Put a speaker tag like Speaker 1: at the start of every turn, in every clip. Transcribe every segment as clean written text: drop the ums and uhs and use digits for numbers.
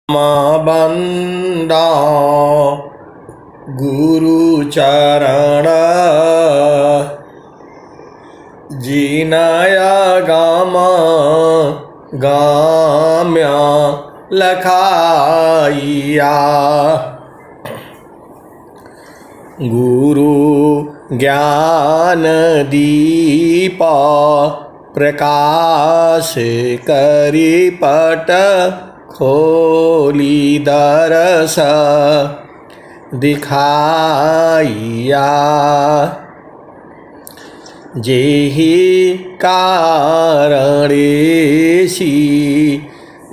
Speaker 1: बंदा गुरु चरण जिनया गाम्या लखाइया। गुरु ज्ञान दीप प्रकाश करी पट खोली दरस दिखाइया। जेहि कारणेसी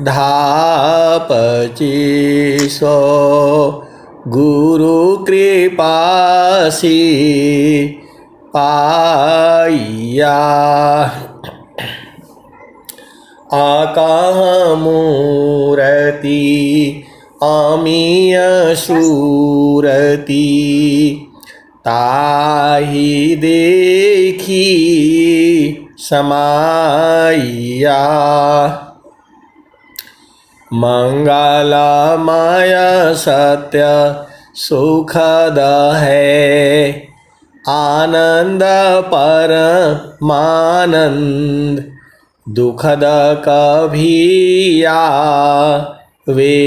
Speaker 1: धापचे सो गुरु कृपासी पाइया। आकाह मूरति अमीय सूरति ताहि देखी समाइया। मंगलमय सत्य सुखद है आनंद परमानंद दुखद कभी वे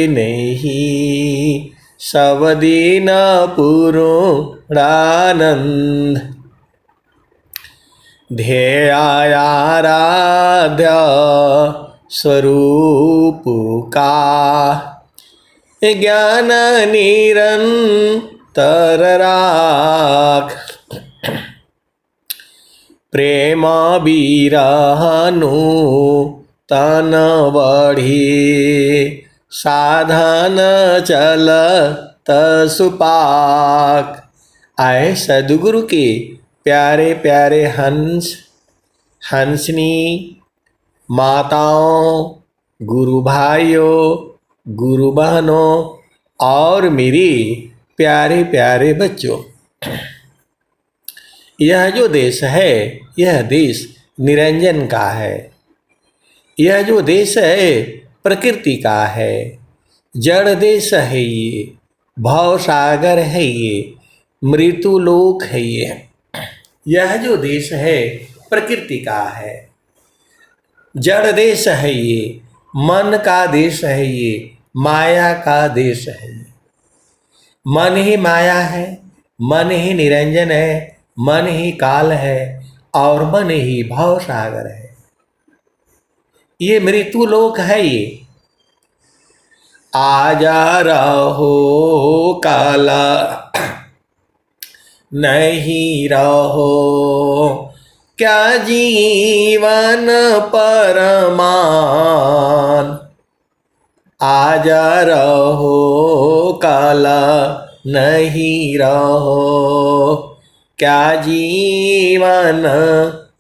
Speaker 1: नहीं सब दिन पूर्णानंद। ध्येयाराध्य स्वरूप का ज्ञान निरंतर राख। प्रेम बिरहनु तन बढ़ी साधन चल सुपाक। आए सदगुरु के प्यारे प्यारे हंसनी माताओं, गुरु भाइयों, गुरु बहनों और मेरे प्यारे प्यारे बच्चों, यह जो देश है यह देश निरंजन का है। यह जो देश है प्रकृति का है। जड़ देश है ये, भव सागर है ये, मृत्यु लोक है ये। यह जो देश है प्रकृति का है, जड़ देश है ये, मन का देश है ये, माया का देश है ये। मन ही माया है, मन ही निरंजन है, मन ही काल है और मन ही भव सागर है। ये मृत्यु लोक है ये। आजा रहो काला नहीं रहो, क्या जीवन परमान। आजा रहो काला नहीं रहो, क्या जीवन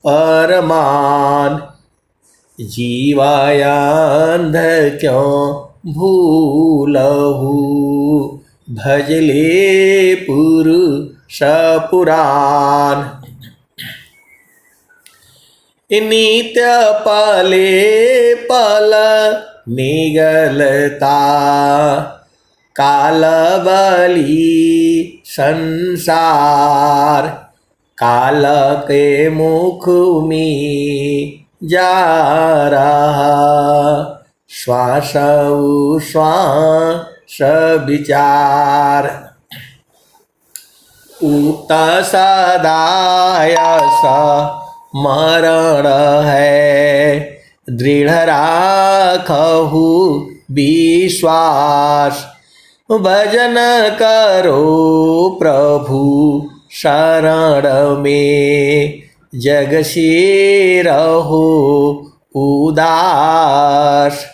Speaker 1: परमान। जीवायांध क्यों भूलहु, भजले पुरुष पुराण। नित्य पले पल निगलता, काल बली संसार। काल के मुख में जा रहा श्वास श्वास विचार। उत सदाय स्मरण है, दृढ़ राखहु विश्वास। भजन करो प्रभु शरण में, जग से रहो उदास।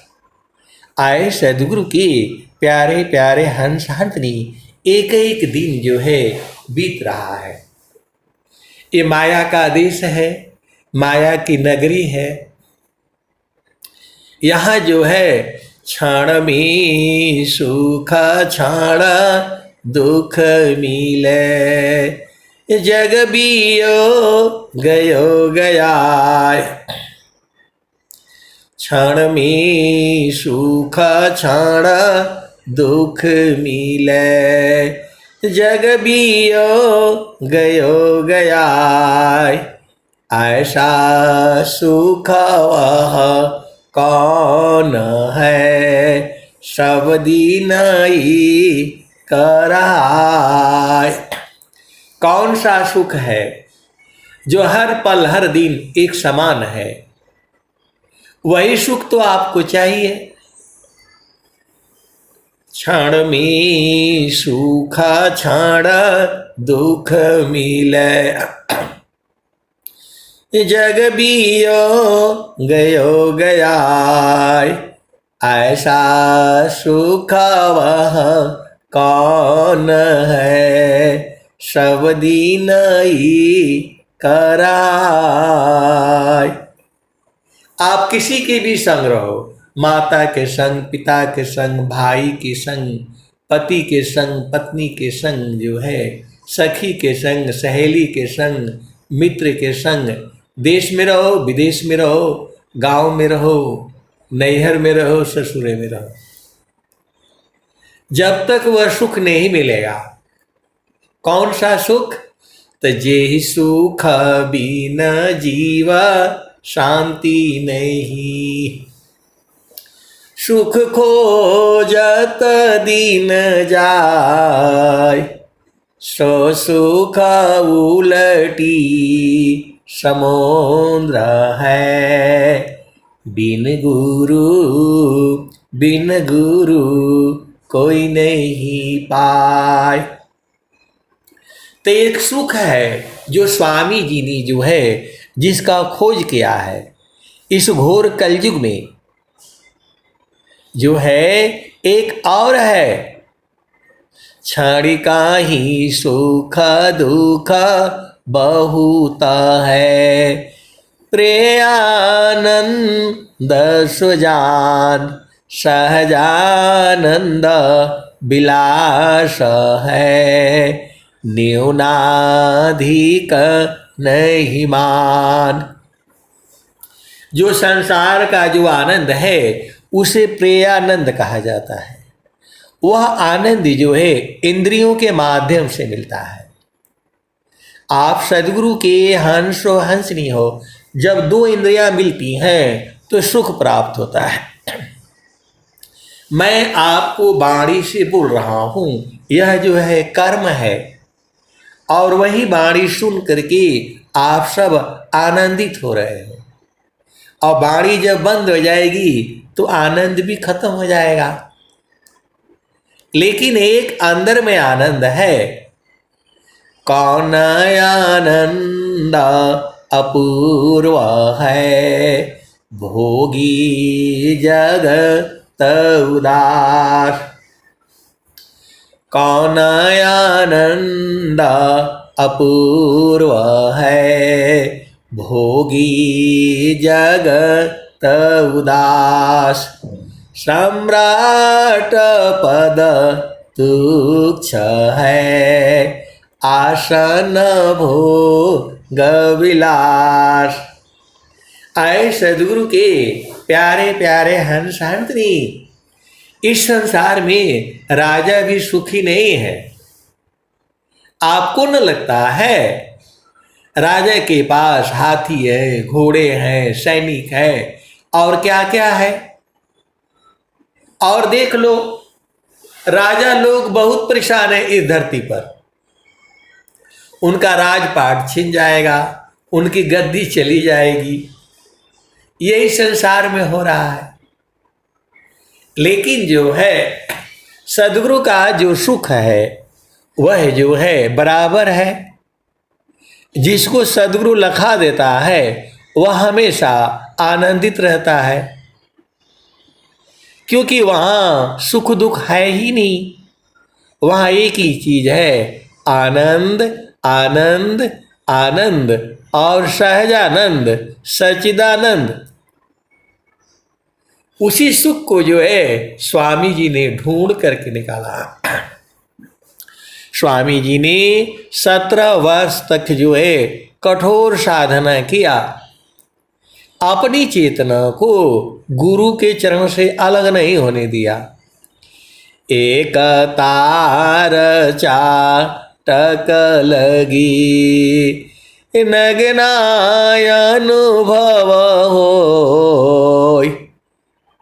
Speaker 1: आए सदगुरु के प्यारे प्यारे हंस हंसनी, एक एक दिन जो है बीत रहा है। ये माया का देश है, माया की नगरी है। यहाँ जो है क्षण में सुख क्षण दुख मिले, जग बियो गयो गया। क्षण में सुख क्षण दुख मिले, जग बियो गयो गया, ऐसा सुख वह कौन है, सब दिन ही कराय। कौन सा सुख है जो हर पल हर दिन एक समान है? वही सुख तो आपको चाहिए। क्षण में सुख क्षण दुख मिले, जग बियो गयो गया, ऐसा सुख वह कौन है, सब दिन ही कराय। आप किसी के भी संग रहो, माता के संग, पिता के संग, भाई के संग, पति के संग, पत्नी के संग, जो है सखी के संग, सहेली के संग, मित्र के संग, देश में रहो, विदेश में रहो, गांव में रहो, नैहर में रहो, ससुरे में रहो, जब तक वह सुख नहीं मिलेगा। कौन सा सुख? तो जे सुख बिन जीवा शांति नहीं, सुख खोजत दिन जाय, सो सुख उलटी समुद्र है, बिन गुरु कोई नहीं पाए। तो एक सुख है जो स्वामी जी ने जो है जिसका खोज किया है इस घोर कलयुग में, जो है एक और है, क्षणिका ही सुख दुख बहुत है, प्रेयानंद सुजान सहजानंद विलास है, न्यूनाधिक नहीं मान। जो संसार का जो आनंद है उसे प्रेयानंद कहा जाता है। वह आनंद जो है इंद्रियों के माध्यम से मिलता है। आप सद्गुरु के हंसो हंसनी हो, जब दो इंद्रियां मिलती हैं तो सुख प्राप्त होता है। मैं आपको वाणी से बोल रहा हूं, यह जो है कर्म है, और वही वाणी सुन करके आप सब आनंदित हो रहे हो, और वाणी जब बंद हो जाएगी तो आनंद भी खत्म हो जाएगा। लेकिन एक अंदर में आनंद है, कौन आनंद अपूर्व है, भोगी जगत उदास, कौन आनंद अपूर्व है, भोगी जगत उदास, सम्राट पद तुच्छ है, आसन भोग विलास। आए सद्गुरु के प्यारे प्यारे हंस हंसनी, इस संसार में राजा भी सुखी नहीं है। आपको न लगता है राजा के पास हाथी है, घोड़े हैं, सैनिक है और क्या क्या है? और देख लो, राजा लोग बहुत परेशान है इस धरती पर। उनका राजपाट छिन जाएगा, उनकी गद्दी चली जाएगी, यही संसार में हो रहा है। लेकिन जो है सद्गुरु का जो सुख है वह जो है बराबर है। जिसको सद्गुरु लखा देता है वह हमेशा आनंदित रहता है, क्योंकि वहाँ सुख दुख है ही नहीं। वहाँ एक ही चीज है, आनंद आनंद आनंद और सहजानंद सच्चिदानंद। उसी सुख को जो है स्वामी जी ने ढूंढ करके निकाला। स्वामी जी ने 17 वर्ष तक जो है कठोर साधना किया अपनी चेतना को गुरु के चरण से अलग नहीं होने दिया। एक तार चाटक लगी नगनाय अनुभव होय।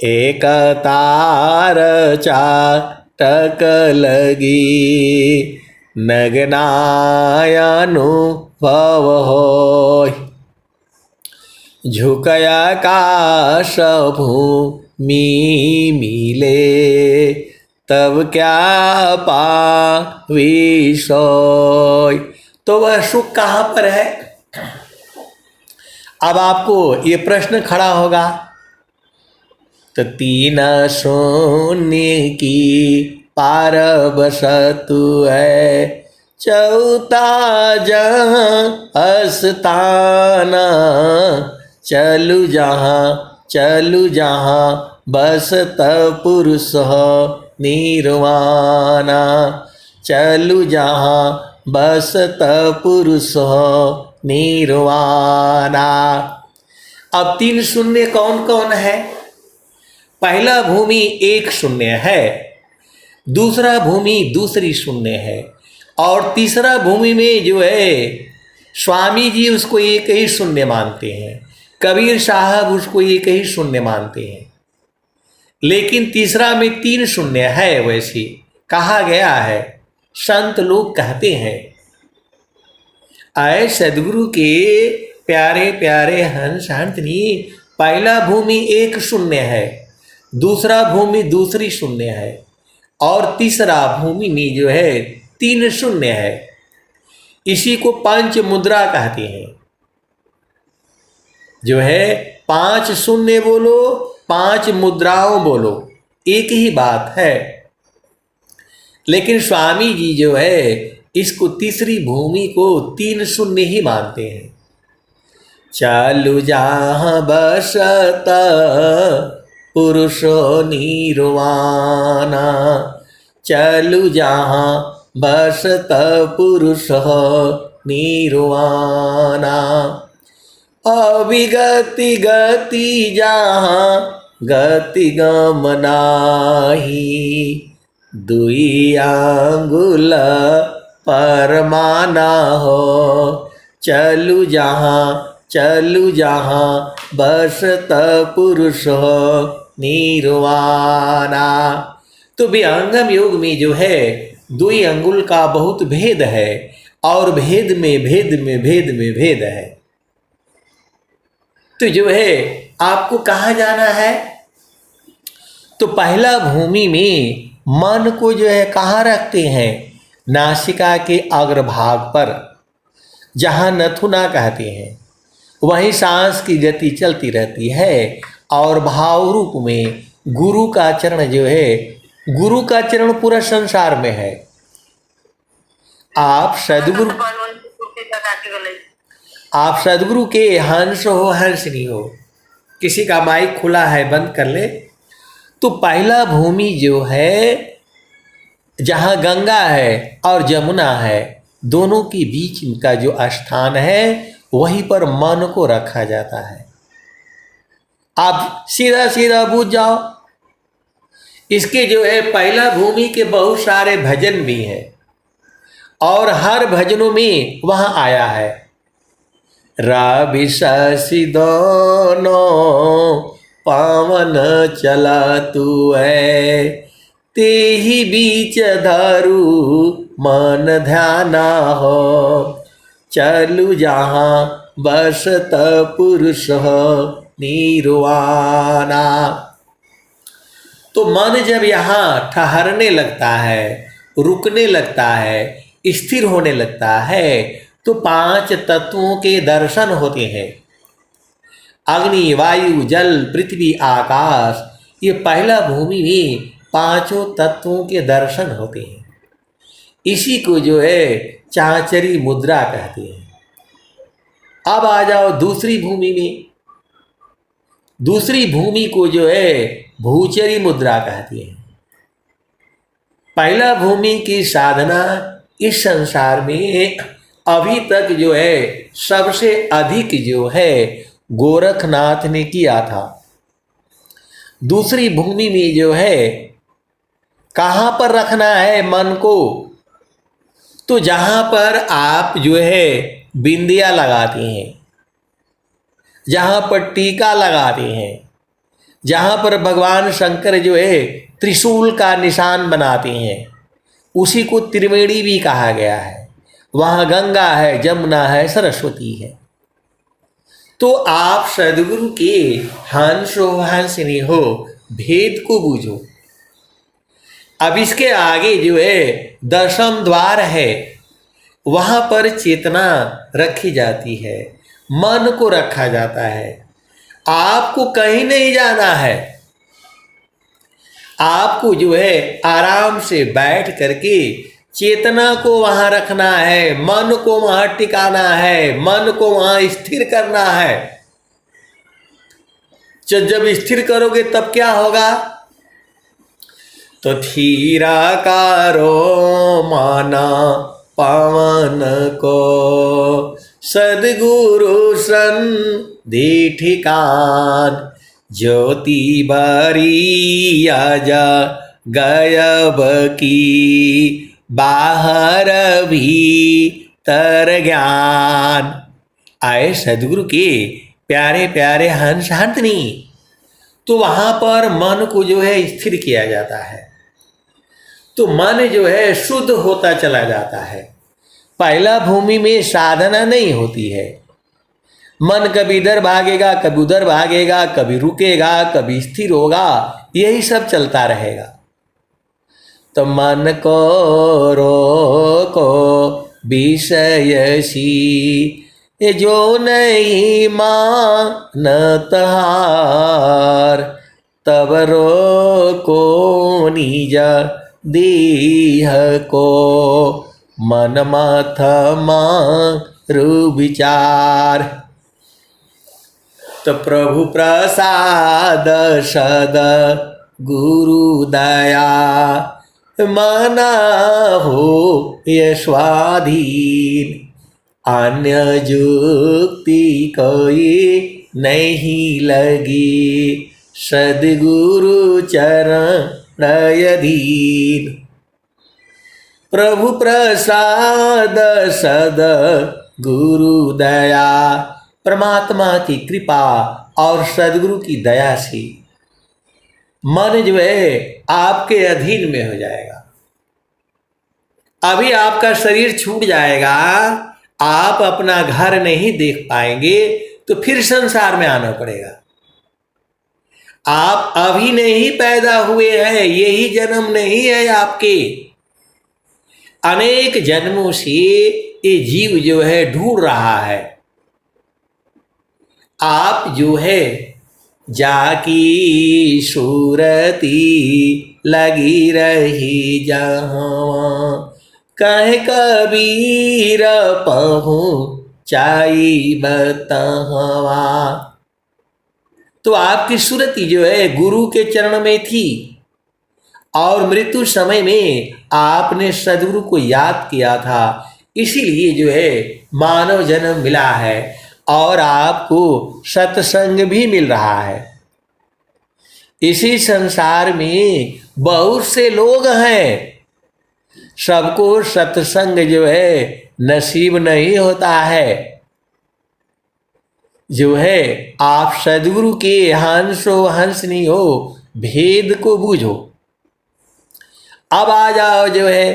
Speaker 1: एक तार चाटक लगी नगनाय अनुभव होय। झुकया आकाश भूमि मिले तब क्या पावी सोय। तो वह सुख कहाँ पर है? अब आपको ये प्रश्न खड़ा होगा। तो तीन शून्य की पार बसतु है, चौथा जहाँ स्थाना चलु जहाँ बसत पुरुष निर्वाणा। चलु जहाँ बसत पुरुष निर्वाणा। अब तीन शून्य कौन कौन है? पहला भूमि एक शून्य है, दूसरा भूमि दूसरी शून्य है, और तीसरा भूमि में जो है स्वामी जी उसको एक ही शून्य मानते हैं, कबीर साहब उसको एक ही शून्य मानते हैं। लेकिन तीसरा में तीन शून्य है, वैसे कहा गया है। संत लोग कहते हैं, आए सदगुरु के प्यारे प्यारे हंस हंसनी, पहला भूमि एक शून्य है, दूसरा भूमि दूसरी शून्य है, और तीसरा भूमि में जो है तीन शून्य है। इसी को पंच मुद्रा कहते हैं। जो है पांच शून्य बोलो, पांच मुद्राओं बोलो, एक ही बात है। लेकिन स्वामी जी जो है इसको तीसरी भूमि को तीन शून्य ही मानते हैं। चालू जहाँ बसत पुरुषो निर्वाणा। चलु जहाँ बसत पुरुष निर्वाणा। अविगति गति जहाँ गति गमनाही। दुई आंगुल परमाना हो। चलु जहाँ बसत पुरुष निर्वाणा। तो विहंगम योग में जो है दुई अंगुल का बहुत भेद है, और भेद में भेद है। तो जो है आपको कहाँ जाना है? तो पहला भूमि में मन को जो है कहाँ रखते हैं? नासिका के अग्रभाग पर, जहाँ नथुना कहते हैं, वहीं सांस की गति चलती रहती है। और भाव रूप में गुरु का चरण जो है, गुरु का चरण पूरा संसार में है। आप सदगुरु के हंस हो हंसनी हो। किसी का माइक खुला है, बंद कर ले। तो पहला भूमि जो है जहाँ गंगा है और जमुना है, दोनों के बीच का जो स्थान है, वहीं पर मन को रखा जाता है। आप सीधा सीधा बूझ जाओ। इसके जो है पहला भूमि के बहुत सारे भजन भी हैं, और हर भजनों में वहाँ आया है, रावि शशि दोनों पावन चला तू है। ते ही बीच धरू मन ध्याना हो। चलु जहाँ बसत पुरुष निर्वाणा। तो मन जब यहाँ ठहरने लगता है, रुकने लगता है, स्थिर होने लगता है, तो पांच तत्वों के दर्शन होते हैं। अग्नि, वायु, जल, पृथ्वी, आकाश, ये पहला भूमि में पांचों तत्वों के दर्शन होते हैं। इसी को जो है चाचरी मुद्रा कहते हैं। अब आ जाओ दूसरी भूमि में। दूसरी भूमि को जो है भूचरी मुद्रा कहती है। पहला भूमि की साधना इस संसार में अभी तक जो है सबसे अधिक जो है गोरखनाथ ने किया था। दूसरी भूमि में जो है कहाँ पर रखना है मन को, तो जहाँ पर आप जो है बिंदिया लगाती हैं, जहाँ पर टीका लगाते हैं, जहाँ पर भगवान शंकर जो है त्रिशूल का निशान बनाते हैं, उसी को त्रिवेणी भी कहा गया है। वहाँ गंगा है, जमुना है, सरस्वती है। तो आप सदगुरु के हंस हो हंसनी हो, भेद को बूझो। अब इसके आगे जो है 10वां द्वार है, वहाँ पर चेतना रखी जाती है, मन को रखा जाता है। आपको कहीं नहीं जाना है, आपको जो है आराम से बैठ करके चेतना को वहाँ रखना है, मन को वहाँ टिकाना है, मन को वहाँ स्थिर करना है। जब स्थिर करोगे तब क्या होगा? तो थीरा कारो माना पावन को, सदगुरु सन दे ठिकान, ज्योति बारी आजा गायब की, बाहर भी तर ज्ञान। आए सदगुरु के प्यारे प्यारे हंस हंतनी, तो वहाँ पर मन को जो है स्थिर किया जाता है, तो मन जो है शुद्ध होता चला जाता है। पहला भूमि में साधना नहीं होती है, मन कभी इधर भागेगा, कभी उधर भागेगा, कभी रुकेगा, कभी स्थिर होगा, यही सब चलता रहेगा। तो मन को रोको विषयसी, ये जो नहीं मानत हार, तब रोको निज देह को, मन मथ मारु विचार। तो प्रभु प्रसाद सद गुरु दया, माना हो ये स्वाधीन, अन्य जुक्ति कोई नहीं लगी, सदगुरु चरण अधीन। प्रभु प्रसाद सद गुरु दया, परमात्मा की कृपा और सदगुरु की दया से मन जो है आपके अधीन में हो जाएगा। अभी आपका शरीर छूट जाएगा, आप अपना घर नहीं देख पाएंगे, तो फिर संसार में आना पड़ेगा। आप अभी नहीं पैदा हुए हैं, यही जन्म नहीं है आपके, अनेक जन्मों से ये जीव जो है ढूंढ रहा है। आप जो है जाकी सूरती लगी रही जहाँ, कहे कबीर पहुँचाई बतहवा। तो आपकी सूरती जो है गुरु के चरण में थी, और मृत्यु समय में आपने सदगुरु को याद किया था, इसीलिए जो है मानव जन्म मिला है और आपको सत्संग भी मिल रहा है। इसी संसार में बहुत से लोग हैं, सबको सत्संग जो है नसीब नहीं होता है। जो है आप सदगुरु के हंसो हंसनी हो, भेद को बूझो। अब आ जाओ जो है,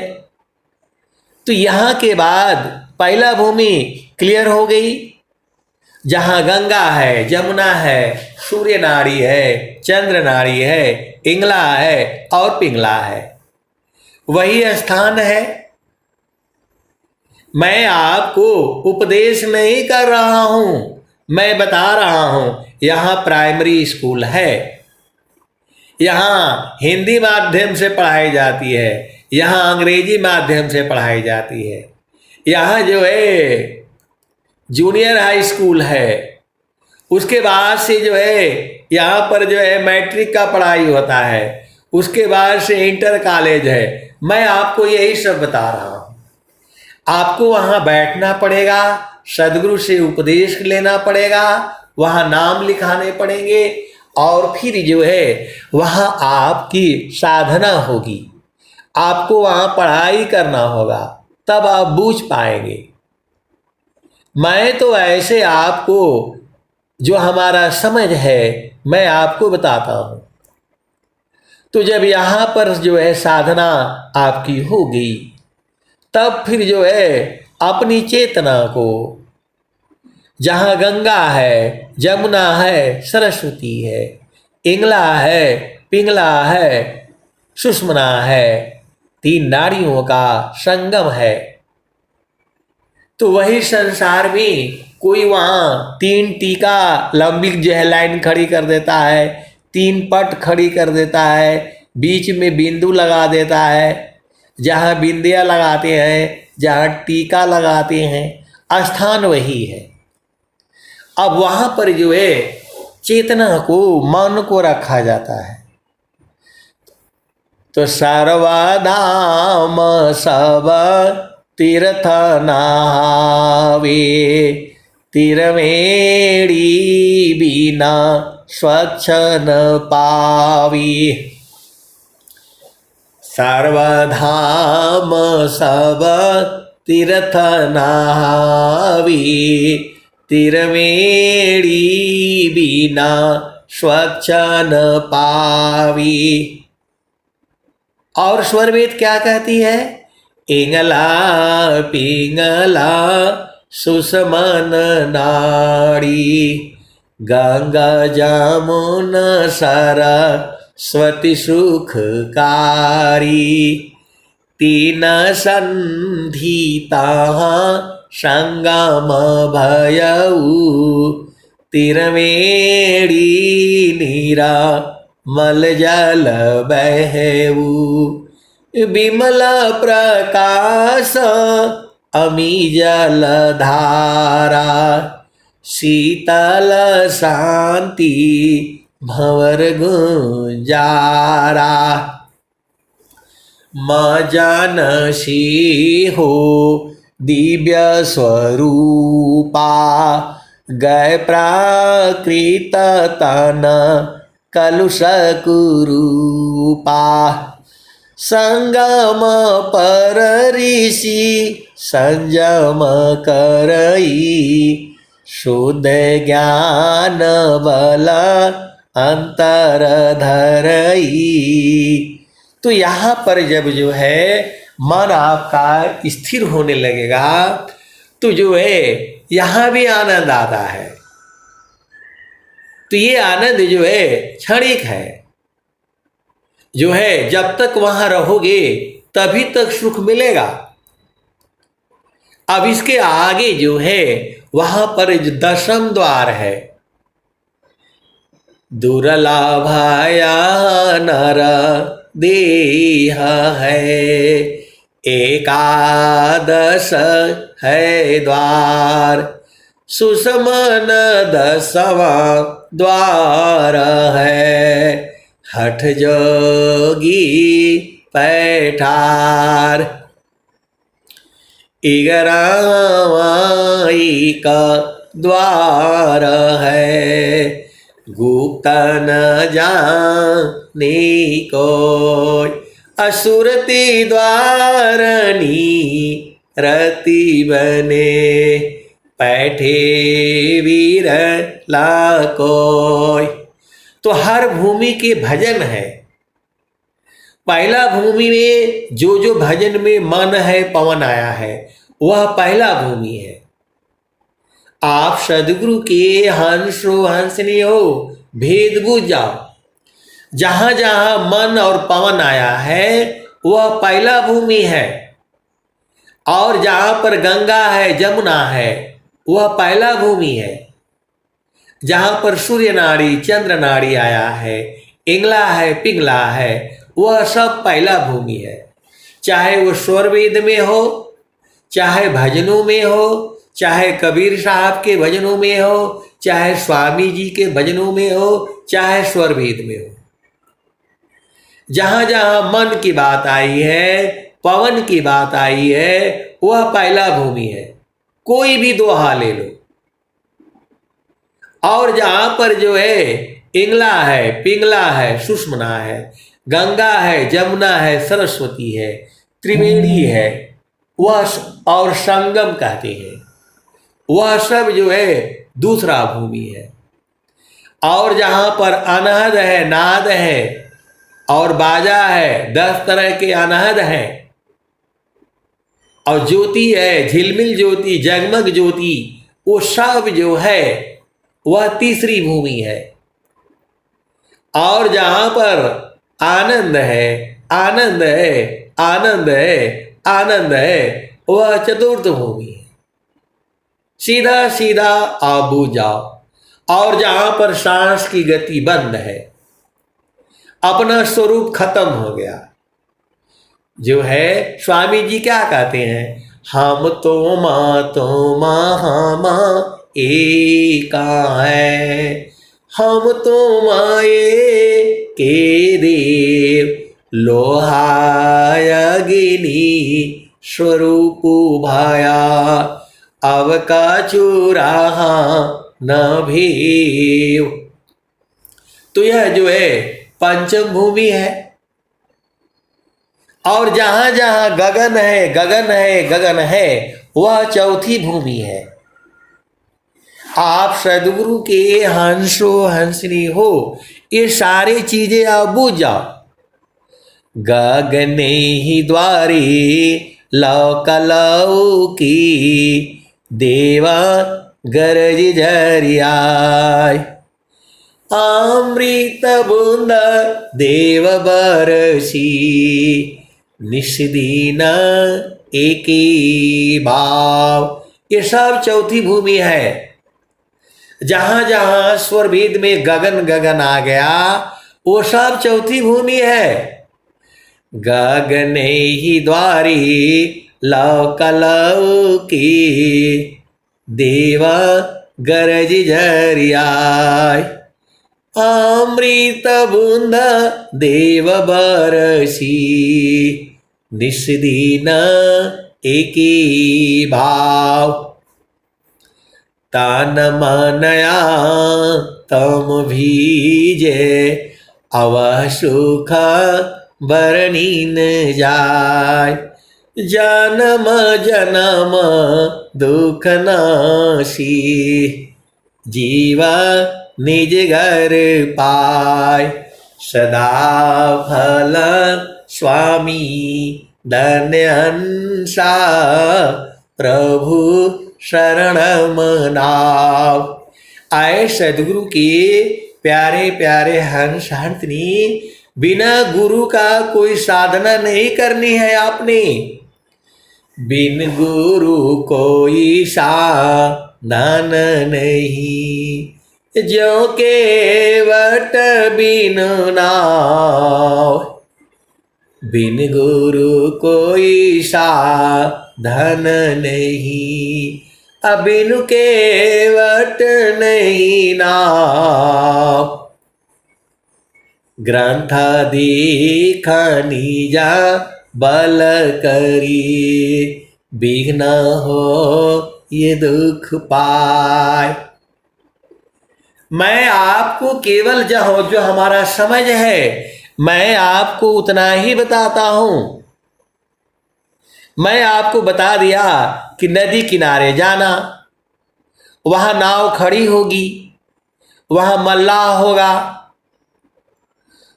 Speaker 1: तो यहाँ के बाद पहला भूमि क्लियर हो गई, जहाँ गंगा है, जमुना है, सूर्य नाड़ी है, चंद्र नाड़ी है, इंगला है और पिंगला है, वही स्थान है। मैं आपको उपदेश नहीं कर रहा हूँ, मैं बता रहा हूँ। यहाँ प्राइमरी स्कूल है, यहाँ हिंदी माध्यम से पढ़ाई जाती है, यहाँ अंग्रेजी माध्यम से पढ़ाई जाती है, यहाँ जो है जूनियर हाई स्कूल है, उसके बाद से जो है यहाँ पर जो है मैट्रिक का पढ़ाई होता है, उसके बाद से इंटर कॉलेज है। मैं आपको यही सब बता रहा हूँ। आपको वहाँ बैठना पड़ेगा, सदगुरु से उपदेश लेना पड़ेगा, वहाँ नाम लिखाने पड़ेंगे और फिर जो है वहाँ आपकी साधना होगी, आपको वहाँ पढ़ाई करना होगा, तब आप बूझ पाएंगे। मैं तो ऐसे आपको जो हमारा समझ है मैं आपको बताता हूँ। तो जब यहाँ पर जो है साधना आपकी हो गई, तब फिर जो है अपनी चेतना को, जहाँ गंगा है, जमुना है, सरस्वती है, इंगला है, पिंगला है, सुषमना है, तीन नारियों का संगम है, तो वही संसार में कोई वहाँ तीन टीका लंबी जो है लाइन खड़ी कर देता है, तीन पट खड़ी कर देता है, बीच में बिंदु लगा देता है, जहाँ बिंदिया लगाते हैं, जहाँ टीका लगाते हैं, स्थान वही है। अब वहाँ पर जो है चेतना को, मन को रखा जाता है। तो सर्वधाम सब तीर्थ नहावे, तिरमेड़ी बिना स्वच्छ न पावी। सर्वधाम सब तीर्थ नहावे, तिरमेड़ी बिना स्वच्छ न पावी। और स्वरवेद क्या कहती है? इंगला पिंगला सुषमन नाड़ी, गंगा जमुन सरस्वती सुखकारी। तीन संधिता संगम भयऊ, तिरमेड़ी नीरा मल जल बहेऊ। विमल प्रकाश अमी जल धारा, शीतल शांति भंवर गुंजारा। माँ जानसी हो दिव्य स्वरूपा, गए प्राकृत तन कलुष कुरूपा। संगम पर ऋषि संयम करई, शुद्ध ज्ञान बल अंतर धरई। तो यहाँ पर जब जो है मन आपका स्थिर होने लगेगा, तो जो है यहाँ भी आनंद आता है। तो ये आनंद जो है क्षणिक है, जो है जब तक वहां रहोगे तभी तक सुख मिलेगा। अब इसके आगे जो है वहां पर जो दशम द्वार है, दुर्लभाया नर देह है, एकादश है द्वार, सुषमन दसवां द्वार है, हठ जोगी पैठार। 11वां का द्वार है, गुप्त न जाने कोई, असुरती द्वारनी रति बने, पैठे वीर लाकोय। तो हर भूमि के भजन है। पहला भूमि में जो जो भजन में मन है, पवन आया है, वह पहला भूमि है। आप सदगुरु के हंसो हंसनी हो, भेद बुझ जाओ। जहां जहां मन और पवन आया है वह पहला भूमि है, और जहां पर गंगा है, जमुना है, वह पहला भूमि है। जहां पर सूर्य नाड़ी, चंद्र नाड़ी आया है, इंगला है, पिंगला है, वह सब पहला भूमि है। चाहे वो स्वरवेद में हो, चाहे भजनों में हो, चाहे कबीर साहब के भजनों में हो, चाहे स्वामी जी के भजनों में हो, चाहे स्वरवेद में हो। जहां जहां मन की बात आई है, पवन की बात आई है, वह पहला भूमि है। कोई भी दोहा ले लो, और जहाँ पर जो है इंगला है, पिंगला है, सुषमना है, गंगा है, जमुना है, सरस्वती है, त्रिवेणी है, वह और संगम कहते हैं, वह सब जो है दूसरा भूमि है। और जहाँ पर अनहद है, नाद है और बाजा है, 10 तरह के अनहद हैं, और ज्योति है, झिलमिल ज्योति, जगमग ज्योति, वो सब जो है वह तीसरी भूमि है। और जहाँ पर आनंद है, आनंद है, आनंद है, आनंद है, वह चतुर्थ भूमि है। सीधा सीधा आप बूझ जाओ। और जहाँ पर सांस की गति बंद है, अपना स्वरूप खत्म हो गया, जो है स्वामी जी क्या कहते हैं, हम तो माँ एका है, हम तो माए के देव, लोहाय अग्नि स्वरूप भाया, अब का चूराहा न भेव। तो यह जो है पंचम भूमि है। और जहां जहां गगन है, गगन है, गगन है, वह चौथी भूमि है। आप सदगुरु के हंसो हंसनी हो, ये सारी चीजें आप बूझ जाओ। गगने ही द्वारी लौकी, देवा गरज झरियाय, अमृत बूंद देव बरसी, निष्दीन एकी भाव। ये सब चौथी भूमि है। जहां जहां स्वर भेद में गगन गगन आ गया, वो सब चौथी भूमि है। गगने ही द्वारी लौकी, देवा गरज झरियाय, अमृत बूंद देव बरसी, निष्दीन एकी भाव। तान मनया तम भीजे, अवह सुख बरनीन जाय, जन्म जन्म दुख नासी, जीवा निज घर पाय, सदा फल स्वामी धन्य हंसा, प्रभु शरण मनाव। आए सदगुरु के प्यारे प्यारे हंस हंसनी, बिना गुरु का कोई साधना नहीं करनी है आपने। बिन गुरु कोई साधन नहीं, जो केवट बिन नाव। बिन गुरु कोई साधन नहीं, अबिनु केवट नहीं नाव। ग्रंथ दीखनी जा बल करी, विघ्न हो ये दुख पाए। मैं आपको केवल जो हमारा समझ है, मैं आपको उतना ही बताता हूं। मैं आपको बता दिया कि नदी किनारे जाना, वहां नाव खड़ी होगी, वहां मल्लाह होगा,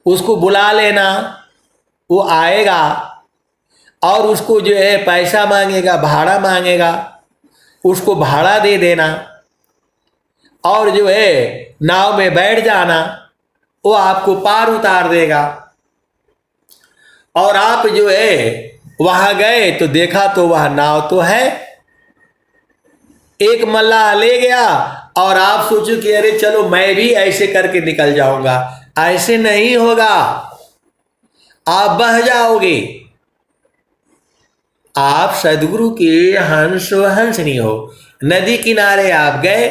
Speaker 1: उसको बुला लेना, वो आएगा और उसको जो है पैसा मांगेगा, भाड़ा मांगेगा, उसको भाड़ा दे देना और जो है नाव में बैठ जाना, वो आपको पार उतार देगा। और आप जो है वहां गए तो देखा तो वह नाव तो है, एक मल्लाह ले गया और आप सोचो कि अरे चलो मैं भी ऐसे करके निकल जाऊंगा। ऐसे नहीं होगा, आप बह जाओगे। आप सदगुरु के हंस नहीं हो। नदी किनारे आप गए,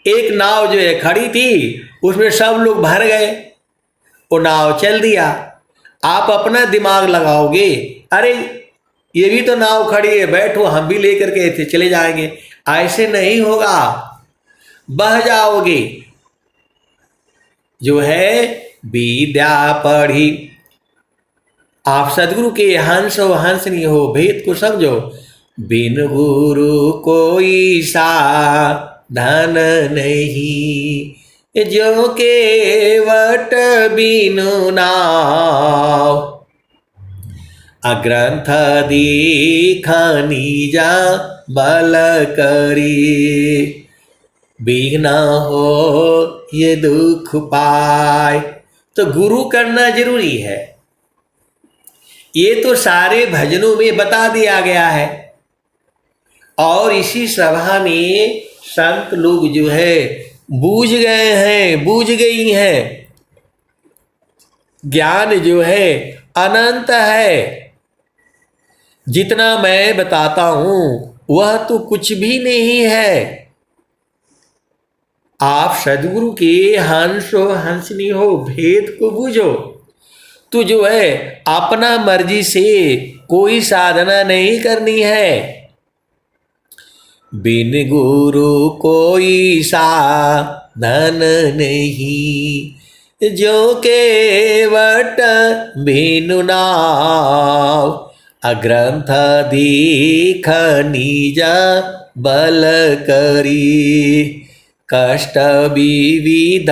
Speaker 1: एक नाव जो है खड़ी थी, उसमें सब लोग भर गए, वो नाव चल दिया। आप अपना दिमाग लगाओगे, अरे ये भी तो नाव खड़ी है, बैठो हम भी लेकर के चले जाएंगे। ऐसे नहीं होगा। बह जाओगे। जो है विद्या पढ़ी, आप सदगुरु के हंस हो हंसनी हो, भेद को समझो। बिन गुरु कोई साधन नहीं, जो केवट बिनु नाव। अग्रंथ दीखनी जा बल करी, बिघ्न हो ये दुख पाए। तो गुरु करना जरूरी है। ये तो सारे भजनों में बता दिया गया है, और इसी सभा में संत लोग जो है बूझ गए हैं, बूझ गई हैं। ज्ञान जो है अनंत है। जितना मैं बताता हूं वह तो कुछ भी नहीं है। आप सदगुरु के हंस हो हंसनी हो, भेद को बूझो। तो जो है अपना मर्जी से कोई साधना नहीं करनी है। बिन गुरु कोई साधन नहीं, जो केवट बिनु नाव। अग्रंथ दीखनी जा बल करी, कष्ट विविध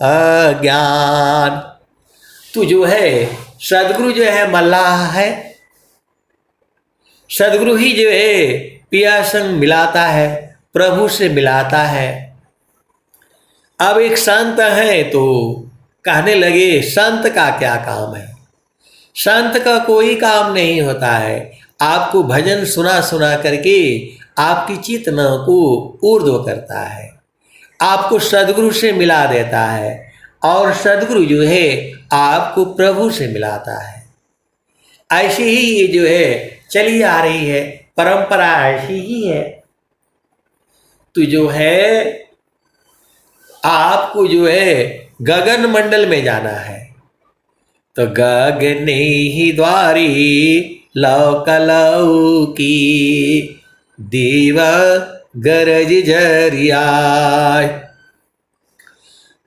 Speaker 1: अज्ञान। तो जो है सदगुरु जो है मल्लाह है। सदगुरु ही जो है पिया संग मिलाता है, प्रभु से मिलाता है। अब एक संत है तो कहने लगे संत का क्या काम है। संत का कोई काम नहीं होता है। आपको भजन सुना सुना करके आपकी चेतना को ऊर्ध्व करता है, आपको सदगुरु से मिला देता है, और सदगुरु जो है आपको प्रभु से मिलाता है। ऐसे ही ये जो है चली आ रही है, परंपरा ऐसी ही है। तो जो है आपको जो है गगन मंडल में जाना है, तो गगने ही द्वारी लौकी, देवा गरज झरियाय।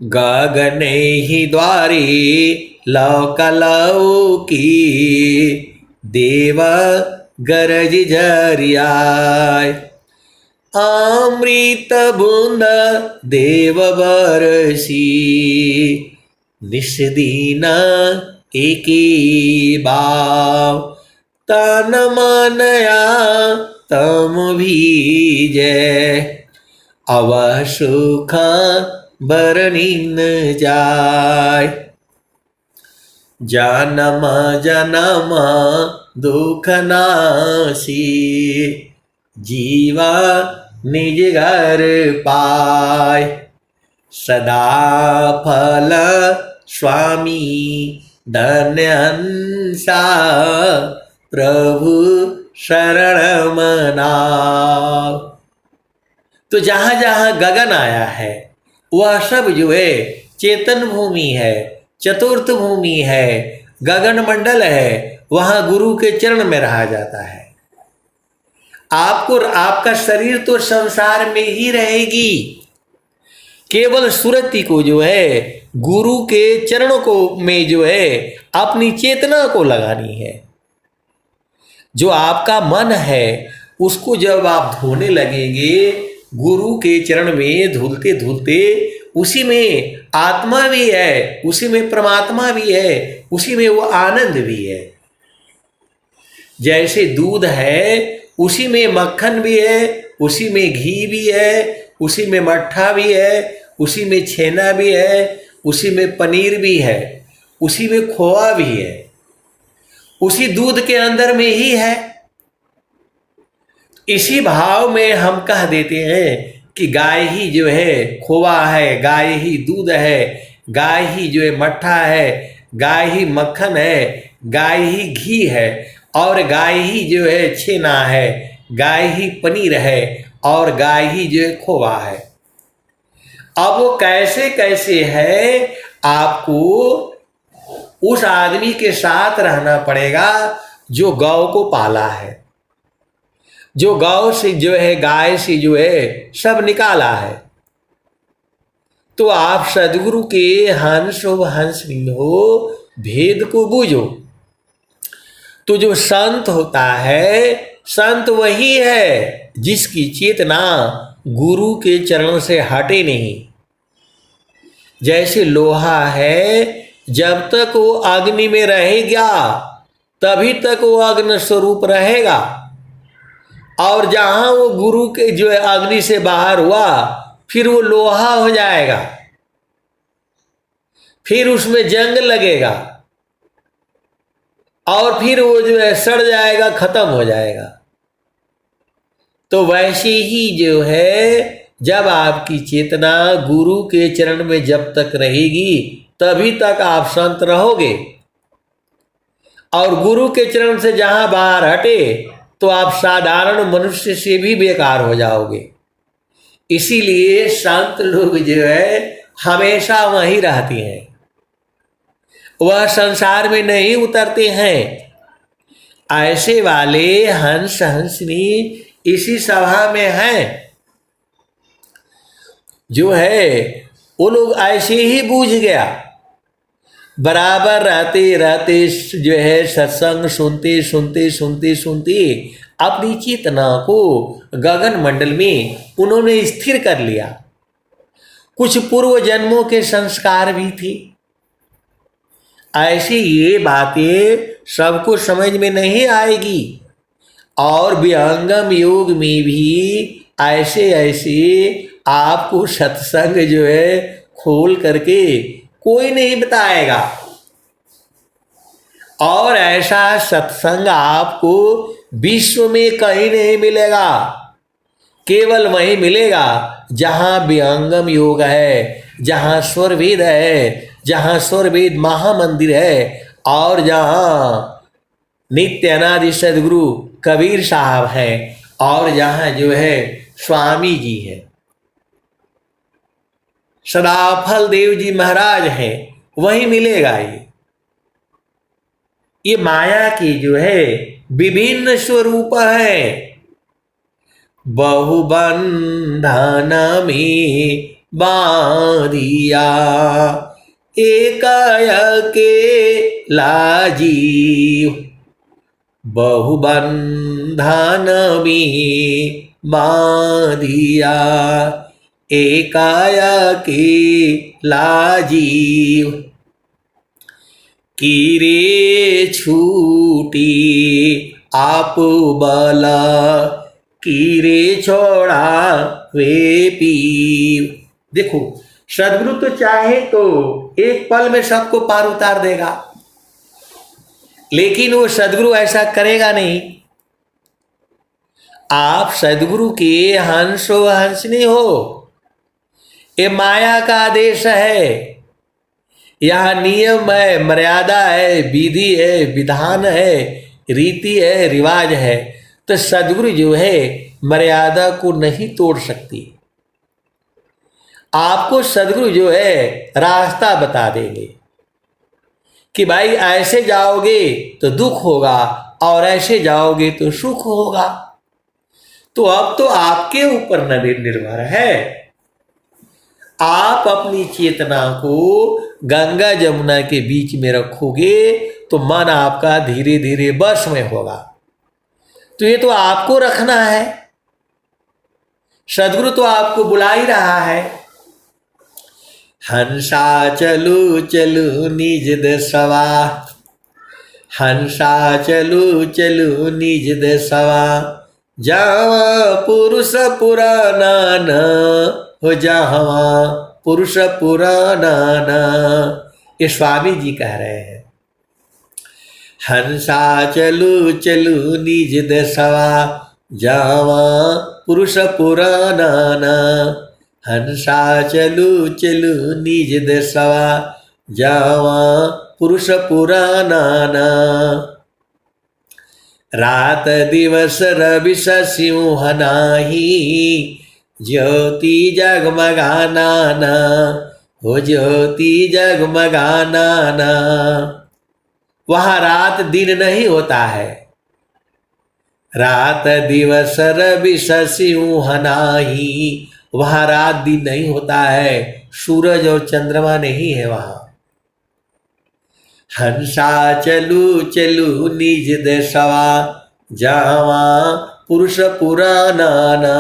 Speaker 1: गगने ही द्वारी लौकी, देवा गरज झरियाय। अमृत बूंद देव बरसी, निस दिन एकी बाव। तन मनया तम भीजे, अवह सुख बरनिन जाय। जन्म जन्म दुख नासी, जीवा निज घर पाय। सदा फल स्वामी धन्यंसा, प्रभु शरण मनाव। तो जहाँ जहाँ गगन आया है वह सब जो है चेतन भूमि है, चतुर्थ भूमि है, गगन मंडल है। वहाँ गुरु के चरण में रहा जाता है। आपको आपका शरीर तो संसार में ही रहेगी, केवल सुरति को जो है गुरु के चरणों को में जो है अपनी चेतना को लगानी है। जो आपका मन है उसको जब आप धोने लगेंगे गुरु के चरण में धुलते धुलते, उसी में आत्मा भी है, उसी में परमात्मा भी है, उसी में वो आनंद भी है। जैसे दूध है उसी में मक्खन भी है, उसी में घी भी है, उसी में मट्ठा भी है, उसी में छेना भी है, उसी में पनीर भी है, उसी में खोआ भी है, उसी दूध के अंदर में ही है। इसी भाव में हम कह देते हैं कि गाय ही जो है खोआ है, गाय ही दूध है, गाय ही जो है मट्ठा है, गाय ही मक्खन है, गाय ही घी है, और गाय ही जो है छेना है, गाय ही पनीर है, और गाय ही जो है खोआ है। अब वो कैसे कैसे है, आपको उस आदमी के साथ रहना पड़ेगा जो गौ को पाला है, जो गौ से जो है गाय से जो है सब निकाला है। तो आप सदगुरु के हंस हो हंसनी हो, भेद को बूझो। तो जो संत होता है, संत वही है जिसकी चेतना गुरु के चरण से हटे नहीं। जैसे लोहा है, जब तक वो अग्नि में रहेगा तभी तक वो अग्नि स्वरूप रहेगा, और जहां वो गुरु के जो है अग्नि से बाहर हुआ फिर वो लोहा हो जाएगा, फिर उसमें जंग लगेगा और फिर वो जो है सड़ जाएगा, खत्म हो जाएगा। तो वैसे ही जो है जब आपकी चेतना गुरु के चरण में जब तक रहेगी तभी तक आप संत रहोगे, और गुरु के चरण से जहां बाहर हटे तो आप साधारण मनुष्य से भी बेकार हो जाओगे। इसीलिए संत लोग जो है हमेशा वहीं रहते हैं, वह संसार में नहीं उतरते हैं। ऐसे वाले हंस हंसनी इसी सभा में हैं। जो है वो लोग ऐसे ही बूझ गया, बराबर रहते रहते जो है सत्संग सुनते सुनते सुनते सुनते अपनी चेतना को गगन मंडल में उन्होंने स्थिर कर लिया। कुछ पूर्व जन्मों के संस्कार भी थे। ऐसी ये बातें सबको समझ में नहीं आएगी, और विहंगम योग में भी ऐसे ऐसे आपको सत्संग जो है खोल करके कोई नहीं बताएगा, और ऐसा सत्संग आपको विश्व में कहीं नहीं मिलेगा। केवल वहीं मिलेगा जहां विहंगम योग है, जहां स्वरवेद है, जहां स्वरवेद महामंदिर है, और जहां नित्य अनादि सदगुरु कबीर साहब हैं, और जहां जो है स्वामी जी हैं, सदाफल देव जी महाराज हैं, वहीं मिलेगा। ये माया की जो है विभिन्न स्वरूप है। बहुबंधन में बांधिया एकाय के लाजीव, बहुबंधन में बांधिया एकाय के लाजीव, कीरे छूटी आप बला कीरे छोड़ा वे पीव। देखो सदगुरु तो चाहे तो एक पल में सबको पार उतार देगा, लेकिन वो सदगुरु ऐसा करेगा नहीं। आप सदगुरु के हंस हो हंसनी हो, ये माया का आदेश है। यहाँ नियम है, मर्यादा है, विधि है, विधान है, रीति है, रिवाज है। तो सदगुरु जो है मर्यादा को नहीं तोड़ सकती। आपको सदगुरु जो है रास्ता बता देंगे कि भाई ऐसे जाओगे तो दुख होगा और ऐसे जाओगे तो सुख होगा। तो अब तो आपके ऊपर निर्भर है। आप अपनी चेतना को गंगा जमुना के बीच में रखोगे तो मन आपका धीरे धीरे वश में होगा। तो ये तो आपको रखना है। सदगुरु तो आपको बुला ही रहा है। हंसा चलू चलू निज दसवा, हंसा चलू चलू निज दसवा, जावा पुरुष पुराना न हो, जावा पुरुष पुराना न। ये स्वामी जी कह रहे हैं। हंसा चलू चलू निज दसवा, जावा पुरुष पुराना न। हंसा चलू चलू निज दसवा, जावा पुरुष पुराना न। रात दिवस रवि सिंह नाही, ज्योति जगमगाना न हो, ज्योति जगमगाना न। वहाँ रात दिन नहीं होता है। रात दिवस रवि सिंह नाही, वहाँ रात दिन नहीं होता है, सूरज और चंद्रमा नहीं है वहां। हंसा चलू चलू निज देशवा, जावा पुरुष पुराना ना।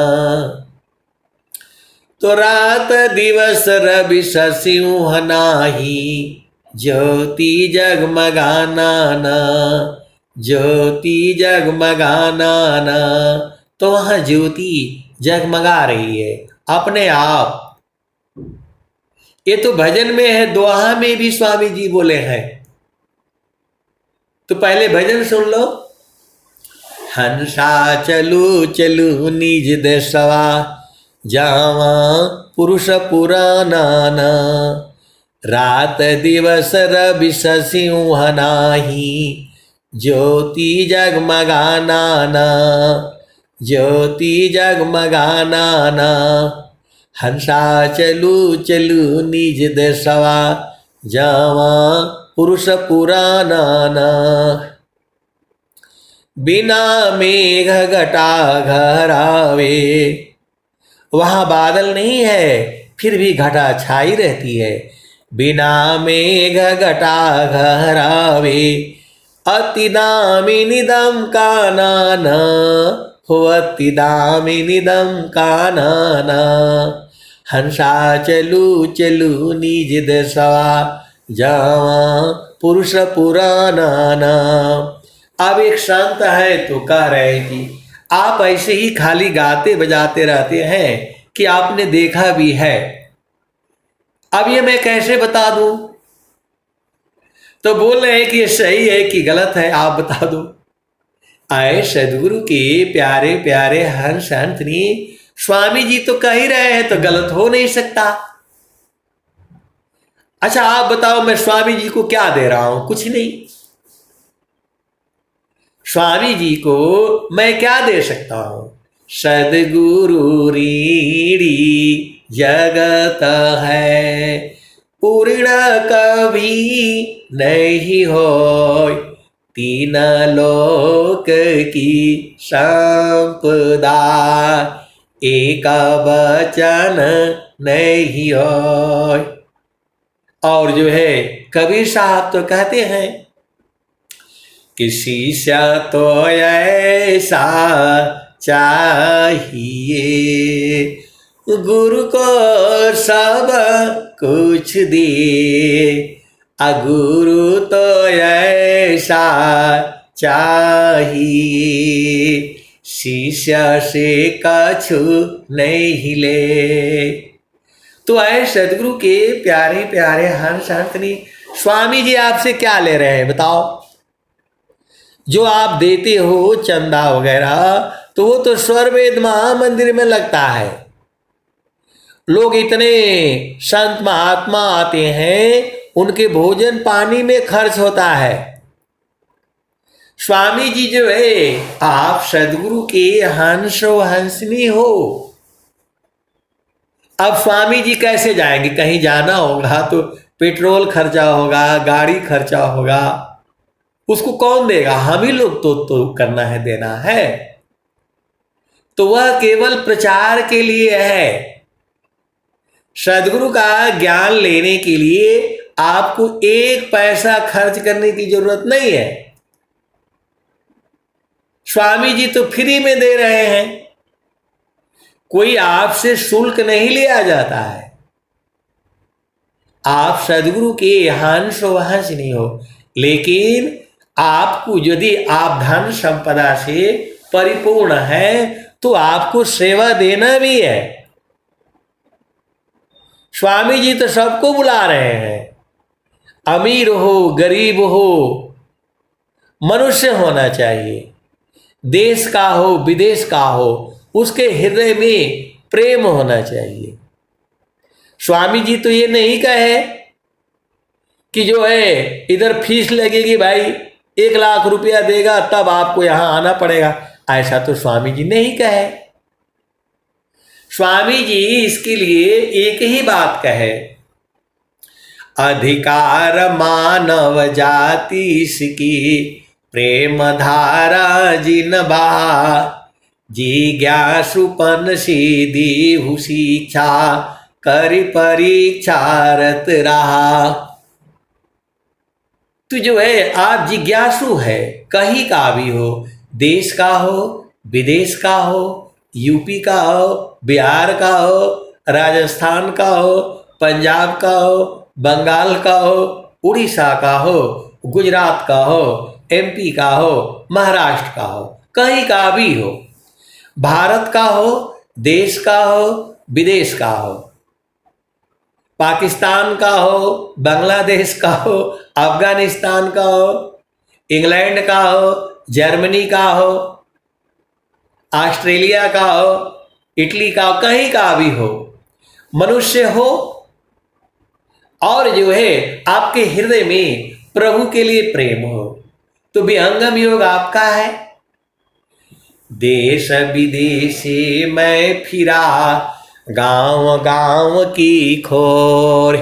Speaker 1: तो रात दिवस रवि सिंह नाही, ज्योति जगमगाना ना, ज्योति जगमगाना ना। तो वहां ज्योति जगमगा रही है अपने आप। ये तो भजन में है, दोहा में भी स्वामी जी बोले हैं। तो पहले भजन सुन लो। हंसा चलू चलू निज देशवा, जावा पुरुष पुराना ना। रात दिवस रवि सिंह नाही, ज्योति जगमगाना ना, ज्योति जगमगाना ना। हंसा चलू चलू निज देशवा, जावा पुरुष पुराना ना। बिना मेघ घटा घरावे, वहां बादल नहीं है फिर भी घटा छाई रहती है। बिना मेघ घटा घरावे, अति दामिनीदम कानना, हो अति दामिनीदम कानना। हंसा चलू चलू निज देशवा, जावा पुरुष पुराना ना। अब एक संत है तो कह रहे कि आप ऐसे ही खाली गाते बजाते रहते हैं कि आपने देखा भी है। अब ये मैं कैसे बता दूं? तो बोल रहे हैं कि ये सही है कि गलत है, आप बता दो। आए सदगुरु के प्यारे प्यारे हंस हंसनी, स्वामी जी तो कह ही रहे हैं तो गलत हो नहीं सकता। अच्छा आप बताओ, मैं स्वामी जी को क्या दे रहा हूं? कुछ नहीं। स्वामी जी को मैं क्या दे सकता हूं? सदगुरु रीढ़ी जगत है, पूर्ण कभी नहीं होय। तीन लोक की संपदा, एक वचन नहीं होय। और जो है कबीर साहब तो कहते हैं कि शिष्य तो ऐसा चाहिए, गुरु को सब कुछ दे। गुरु तो ऐसा चाहिए, शिष्य से कछु नहीं ले। तो आए सदगुरु के प्यारे प्यारे हंस हंसनी, स्वामी जी आपसे क्या ले रहे हैं बताओ? जो आप देते हो चंदा वगैरह, तो वो तो स्वरवेद महामंदिर में लगता है। लोग इतने संत महात्मा आते हैं, उनके भोजन पानी में खर्च होता है। स्वामी जी जो है, आप सदगुरु के हंसो हंसनी हो। अब स्वामी जी कैसे जाएंगे? कहीं जाना होगा तो पेट्रोल खर्चा होगा, गाड़ी खर्चा होगा, उसको कौन देगा? हम ही लोग तो करना है, देना है। तो वह केवल प्रचार के लिए है। सदगुरु का ज्ञान लेने के लिए आपको एक पैसा खर्च करने की जरूरत नहीं है। स्वामी जी तो फ्री में दे रहे हैं, कोई आपसे शुल्क नहीं लिया जाता है। आप सदगुरु के हंस वहंस नहीं हो, लेकिन आपको यदि आप धन संपदा से परिपूर्ण है तो आपको सेवा देना भी है। स्वामी जी तो सबको बुला रहे हैं, अमीर हो गरीब हो, मनुष्य होना चाहिए, देश का हो विदेश का हो, उसके हृदय में प्रेम होना चाहिए। स्वामी जी तो ये नहीं कहे कि जो है इधर फीस लगेगी भाई, 1 लाख रुपया देगा तब आपको यहां आना पड़ेगा, ऐसा तो स्वामी जी नहीं कहे। स्वामी जी इसके लिए एक ही बात कहे, अधिकार मानव जाति की, प्रेम धारा जिनबा, जिज्ञासुपन सीधी शिक्षा, करी परीक्षारत रहा। तो जो है आप जिज्ञासु है, कहीं का भी हो, देश का हो, विदेश का हो, यूपी का हो, बिहार का हो, राजस्थान का हो, पंजाब का हो, बंगाल का हो, उड़ीसा का हो, गुजरात का हो, एमपी का हो, महाराष्ट्र का हो, कहीं का भी हो, भारत का हो, देश का हो, विदेश का हो, पाकिस्तान का हो, बांग्लादेश का हो, अफगानिस्तान का हो, इंग्लैंड का हो, जर्मनी का हो, ऑस्ट्रेलिया का हो, इटली का हो, कहीं का भी हो, मनुष्य हो और जो है आपके हृदय में प्रभु के लिए प्रेम हो, तो विहंगम योग आपका है। देश विदेशी मैं फिरा, गांव गांव की खोर,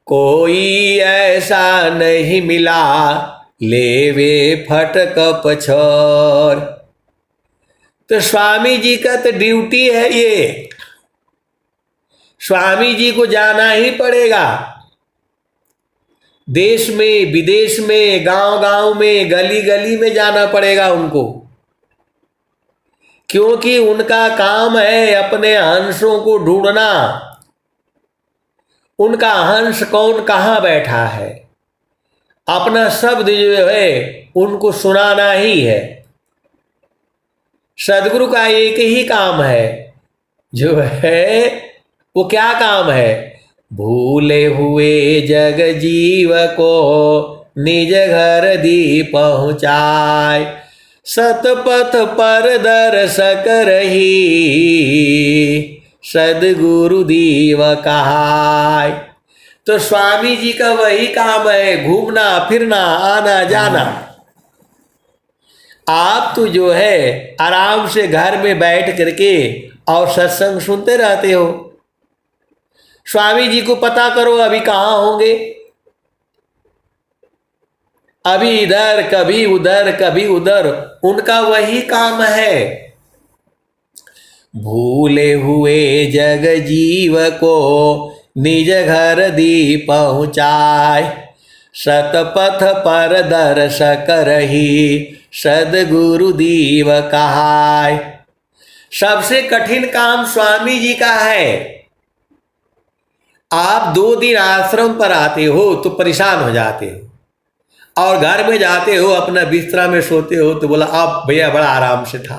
Speaker 1: कोई ऐसा नहीं मिला, लेवे फटक पछोर। तो स्वामी जी का तो ड्यूटी है ये, स्वामी जी को जाना ही पड़ेगा। देश में, विदेश में, गांव गांव में, गली गली में जाना पड़ेगा उनको, क्योंकि उनका काम है अपने हंसों को ढूंढना। उनका हंस कौन कहाँ बैठा है, अपना शब्द जो है उनको सुनाना ही है। सदगुरु का एक ही काम है, जो है वो क्या काम है, भूले हुए जग जीव को निज घर दी पहुँचाए, सतपथ पर दर्शक रही सदगुरु दीव कहाय। तो स्वामी जी का वही काम है, घूमना फिरना, आना जाना। आप तो जो है आराम से घर में बैठ करके और सत्संग सुनते रहते हो। स्वामी जी को पता करो अभी कहाँ होंगे, अभी इधर कभी उधर कभी उधर, उनका वही काम है। भूले हुए जग जीव को निज घर दी पहुँचाए, सतपथ पर दर्शक रही सदगुरु दीव कहाय। सबसे कठिन काम स्वामी जी का है। आप 2 दिन आश्रम पर आते हो तो परेशान हो जाते हो, और घर में जाते हो अपना बिस्तरा में सोते हो तो बोला आप भैया बड़ा आराम से था,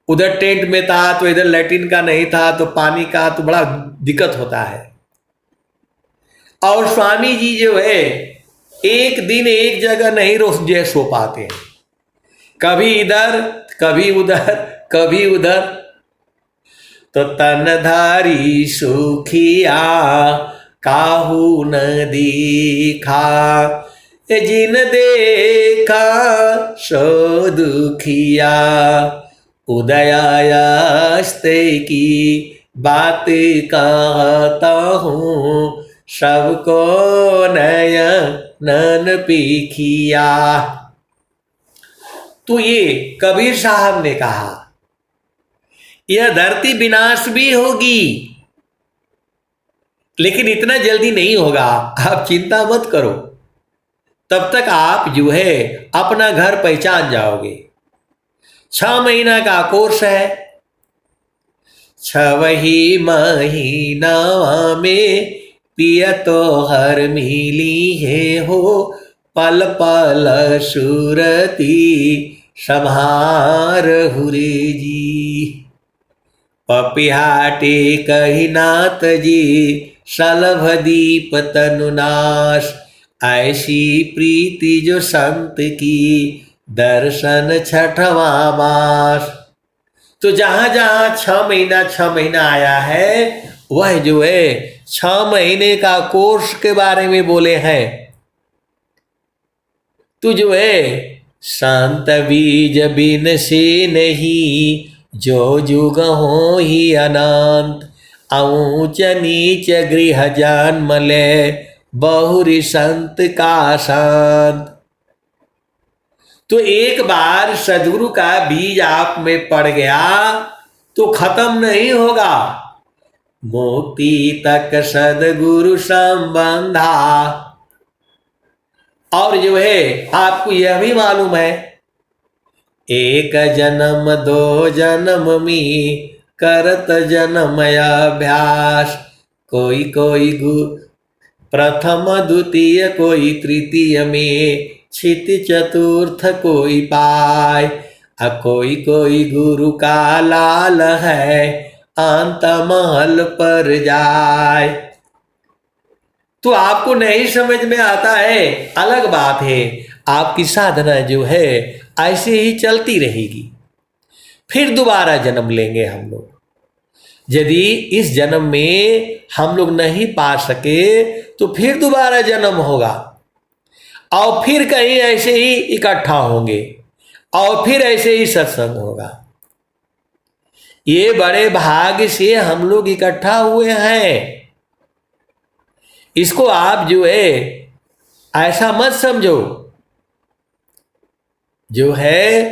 Speaker 1: उधर टेंट में था तो इधर लैट्रिन का नहीं था तो पानी का तो बड़ा दिक्कत होता है। और स्वामी जी जो है एक दिन एक जगह नहीं रोज जो सो पाते हैं, कभी इधर कभी उधर कभी उधर। तो तनधारी सुखिया काहू न दीखा, जिन देखा सो दुखिया, उदयास्ते की बात कहता हूँ, सबको नयन पीखिया। तो ये कबीर साहब ने कहा यह धरती विनाश भी होगी, लेकिन इतना जल्दी नहीं होगा, आप चिंता मत करो। तब तक आप जो है अपना घर पहचान जाओगे। 6 महीना का कोर्स है, 6 महीना में पिया तो हर मिली है हो, पल पल सुरती सम्हार हुरे जी। पपिहाटे कही नाथ जी सलभ दीप तनुनाश, ऐसी प्रीति जो संत की दर्शन 6वां मास। तो जहां जहां 6 महीना आया है वह जो है 6 महीने का कोर्स के बारे में बोले हैं। तो जो है शांत बीज बिन से नहीं, जो जुग हो ही अनंत, ऊंच नीच गृह जन्म ले बहुरी संत का शांत। तो एक बार सदगुरु का बीज आप में पड़ गया तो खत्म नहीं होगा, मुक्ति तक सदगुरु संबंधा। और जो है आपको यह भी मालूम है, एक जन्म दो जन्म में करत जन्म अभ्यास। कोई कोई प्रथम द्वितीय कोई तृतीय में, क्षिति चतुर्थ कोई पाय। कोई कोई गुरु का लाल है, अंत महल पर जाए। तो आपको नहीं समझ में आता है, अलग बात है। आपकी साधना जो है ऐसे ही चलती रहेगी, फिर दोबारा जन्म लेंगे हम लोग। यदि इस जन्म में हम लोग नहीं पा सके तो फिर दोबारा जन्म होगा, और फिर कहीं ऐसे ही इकट्ठा होंगे, और फिर ऐसे ही सत्संग होगा। ये बड़े भाग्य से हम लोग इकट्ठा हुए हैं। इसको आप जो है ऐसा मत समझो, जो है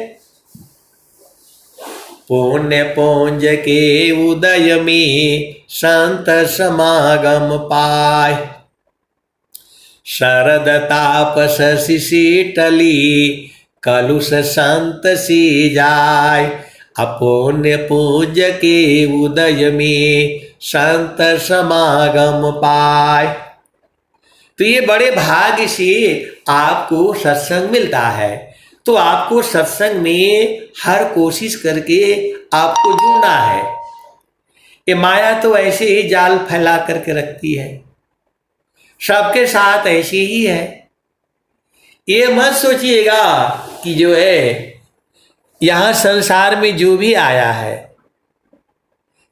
Speaker 1: पुण्य पुंज के उदय में संत समागम पाय। शरद तापस शीतली कलुष संत सी जाय। अपुण्य पूज के उदय में संत समागम पाय। तो ये बड़े भाग्य से आपको सत्संग मिलता है। तो आपको सत्संग में हर कोशिश करके आपको जुड़ना है। ये माया तो ऐसे ही जाल फैला करके रखती है, सबके साथ ऐसे ही है। ये मत सोचिएगा कि जो है यहाँ संसार में जो भी आया है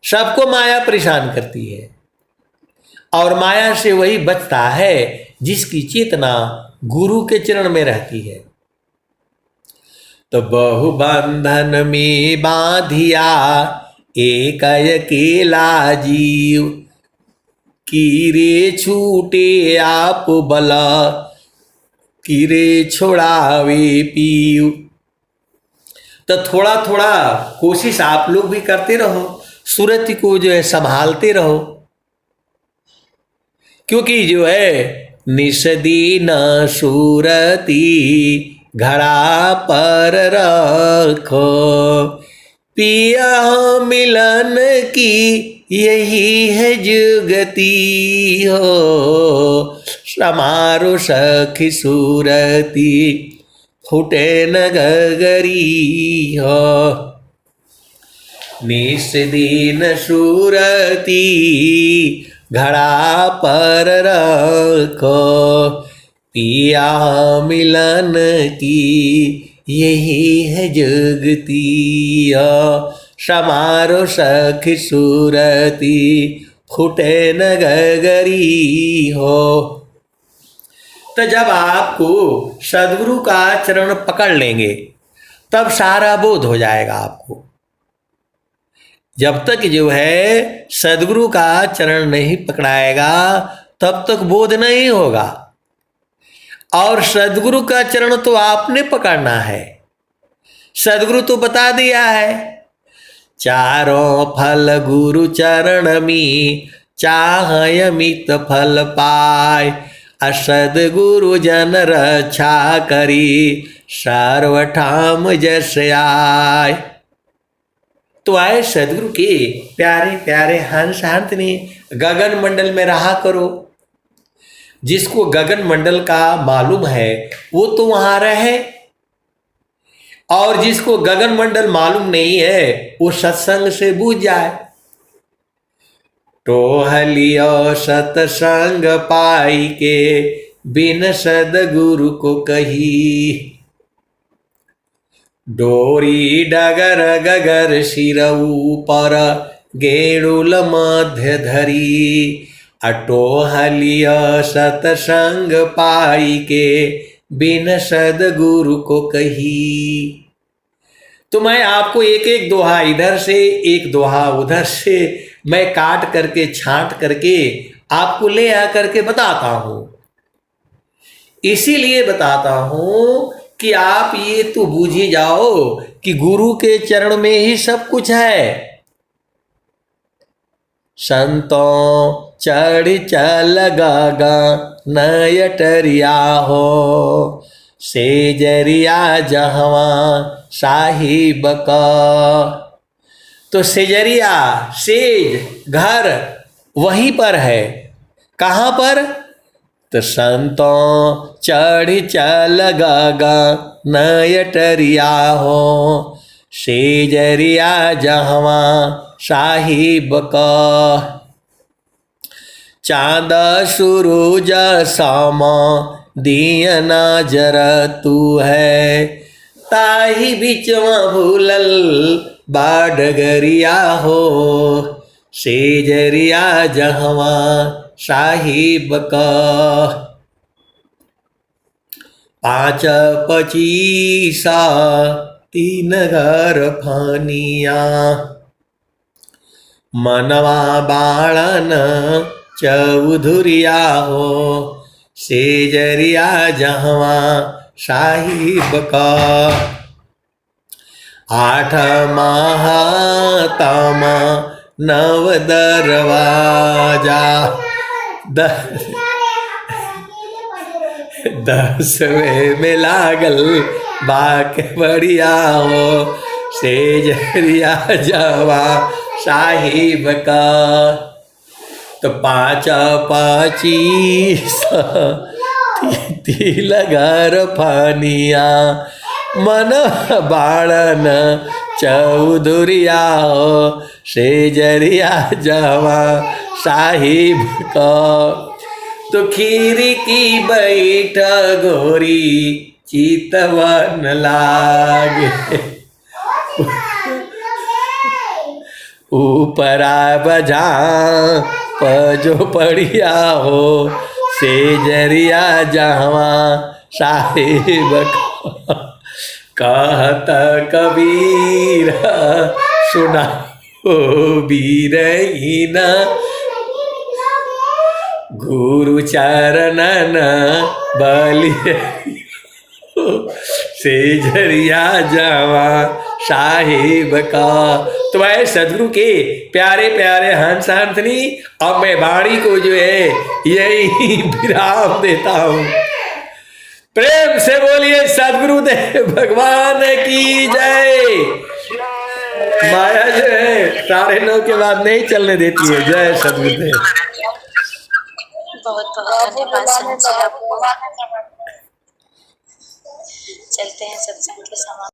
Speaker 1: सबको माया परेशान करती है, और माया से वही बचता है जिसकी चेतना गुरु के चरण में रहती है। तो बहु बंधन में बांधिया एक अकेला जीव, कीरे छूटे आप बला कीरे छोड़ावे पीव। तो थोड़ा थोड़ा कोशिश आप लोग भी करते रहो, सूरत को जो है संभालते रहो, क्योंकि जो है निषदीन सूरती घड़ा पर रखो। पिया मिलन की यही है जुगती हो, समारो सखी सूरती फुटे न गगरी हो। निषदीन सूरती घड़ा पर रखो, पिया मिलन की यही है जुगती हो, समारो सखी सूरती फुटे न गगरी हो। तो जब आपको सद्गुरु का चरण पकड़ लेंगे तब सारा बोध हो जाएगा आपको। जब तक जो है सद्गुरु का चरण नहीं पकड़ाएगा तब तक बोध नहीं होगा। और सद्गुरु का चरण तो आपने पकड़ना है, सद्गुरु तो बता दिया है, चारों फल गुरु चरण में चाहय अमित फल पाय। असद्गुरु जन रक्षा करी सर्वठाम जस आय। तो आए सद्गुरु के प्यारे प्यारे हंस हंत ने गगन मंडल में रहा करो। जिसको गगन मंडल का मालूम है वो तो वहां रहे, और जिसको गगन मंडल मालूम नहीं है वो सत्संग से बूझ जाए। टोहलियो सत्संग पाई के बिन सद्गुरु को कही। डोरी डगर गगर सिर ऊपर गेड़ुल मध्य धरी। अटोहलिय सत्संग पाई के बिन सद्गुरु को कही। तो मैं आपको एक एक दोहा इधर से एक दोहा उधर से मैं काट करके छांट करके आपको ले आकर के बताता हूं। इसीलिए बताता हूं कि आप ये तो बूझ ही जाओ कि गुरु के चरण में ही सब कुछ है। संतों चढ़ चल गागा नयटरिया हो, सेजरिया जहवा साहिब का। तो सेजरिया सेज घर वहीं पर है। कहाँ पर? तो संतों चढ़ चल गागा नयटरिया हो, सेजरिया जहवा साहिब का। चाँद सूरज सामा दियना जरा तू है, ताही बिचवा भूलल बाडगरिया हो, सेजरिया जहवा साहिब का। 5 25 3 घर फानिया, मनवा बाळन चौधुरिया हो, सेजरिया जहवा साहिब का। 8 महातम 9 दरवाजा, 10वें में लागल बाके बढ़िया हो, सेजरिया जहवा साहिब का। तो 5 25 तिल घर फानिया, मन बाळन चौधुरिया हो, सेजरिया जहवा साहिब का। तो खीरी की बैठ गोरी चितवन लागे, ऊपरा बजा पजो पड़िया हो, सेजरिया जहवा साहिब का। कहत कबीर सुना हो बीरहीना, गुरु चरणन बलि सेजरिया जहवा साहिब का। तो मैं सदगुरु के प्यारे प्यारे हंस हंसनी, अब मैं वाणी को जो है यही विराम देता हूँ। प्रेम से बोलिए सदगुरुदेव भगवान की जय। माया जो है 9:30 के बाद नहीं चलने देती है। जय सदगुरुदेव।
Speaker 2: बहुत बहुत धन्यवाद संत जी आपको। चलते हैं सत्संग के समाप्त।